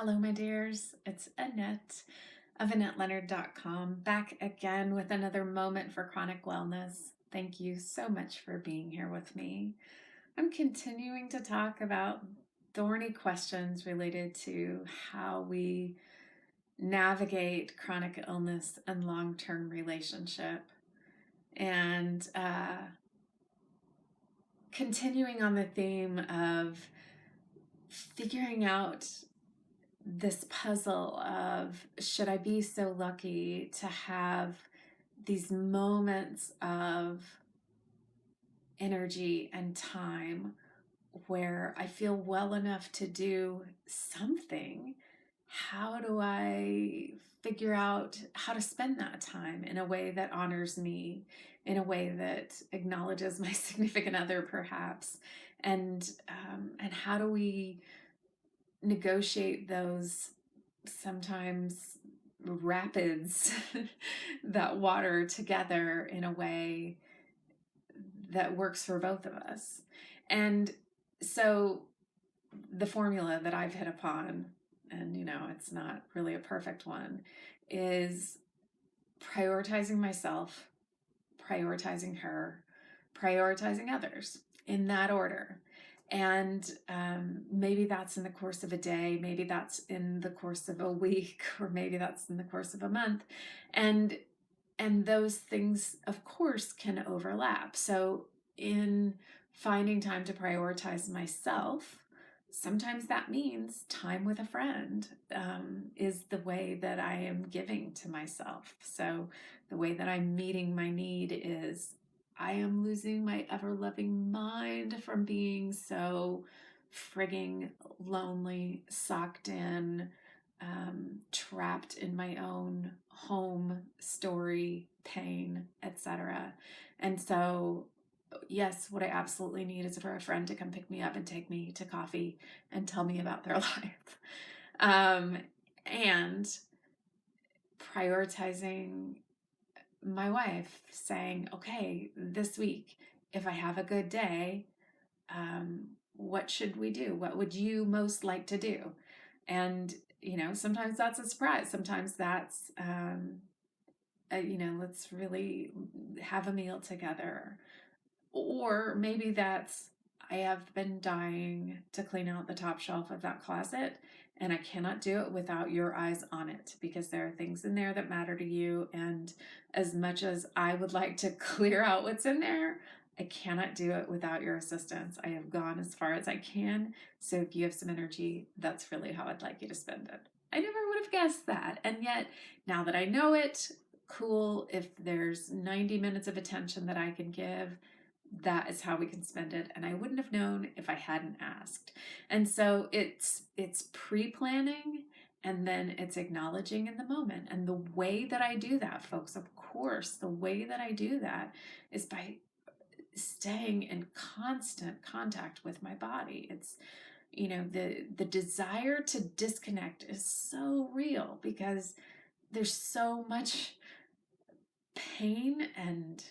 Hello, my dears. It's Annette of AnnetteLeonard.com, back again with another moment for chronic wellness. Thank you so much for being here with me. I'm continuing to talk about thorny questions related to how we navigate chronic illness and long-term relationship. And continuing on the theme of figuring out this puzzle of, should I be so lucky to have these moments of energy and time where I feel well enough to do something? How do I figure out how to spend that time in a way that honors me, in a way that acknowledges my significant other, perhaps? And how do we negotiate those sometimes rapids that water together in a way that works for both of us? And so the formula that I've hit upon, and it's not really a perfect one, is prioritizing myself, prioritizing her, prioritizing others, in that order. And maybe that's in the course of a day, maybe that's in the course of a week, or maybe that's in the course of a month. And those things, of course, can overlap. So in finding time to prioritize myself, sometimes that means time with a friend is the way that I am giving to myself. So the way that I'm meeting my need is, I am losing my ever-loving mind from being so frigging lonely, socked in, trapped in my own home story, pain, etc. And so, yes, what I absolutely need is for a friend to come pick me up and take me to coffee and tell me about their life. And prioritizing my wife, saying, okay, this week, if I have a good day, what should we do? What would you most like to do? And, sometimes that's a surprise. Sometimes that's, let's really have a meal together. Or maybe that's, I have been dying to clean out the top shelf of that closet, and I cannot do it without your eyes on it, because there are things in there that matter to you. And as much as I would like to clear out what's in there, I cannot do it without your assistance. I have gone as far as I can. So if you have some energy, that's really how I'd like you to spend it. I never would have guessed that. And yet, now that I know it, cool. If there's 90 minutes of attention that I can give, that is how we can spend it. And I wouldn't have known if I hadn't asked. And so it's pre-planning, and then it's acknowledging in the moment. And the way that I do that, folks, of course, the way that I do that is by staying in constant contact with my body. It's, the desire to disconnect is so real, because there's so much pain and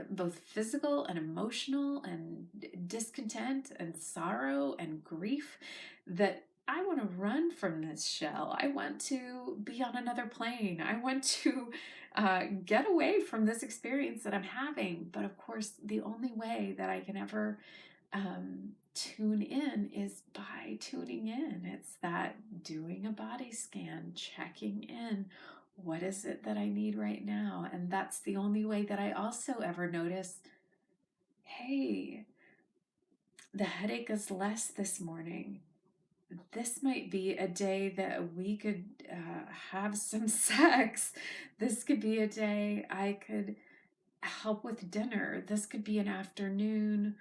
both physical and emotional and discontent and sorrow and grief, that I want to run from this shell. I want to be on another plane. I want to get away from this experience that I'm having. But of course, the only way that I can ever tune in is by tuning in. It's that doing a body scan, checking in. What is it that I need right now? And that's the only way that I also ever notice, hey, the headache is less this morning. This might be a day that we could have some sex. This could be a day I could help with dinner. This could be an afternoon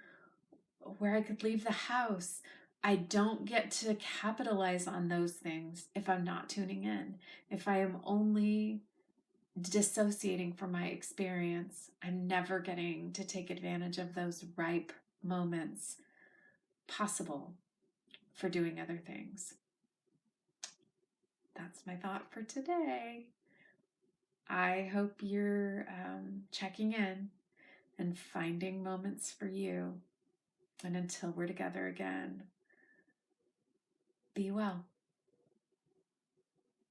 where I could leave the house. I don't get to capitalize on those things if I'm not tuning in. If I am only dissociating from my experience, I'm never getting to take advantage of those ripe moments possible for doing other things. That's my thought for today. I hope you're checking in and finding moments for you. And until we're together again, be well.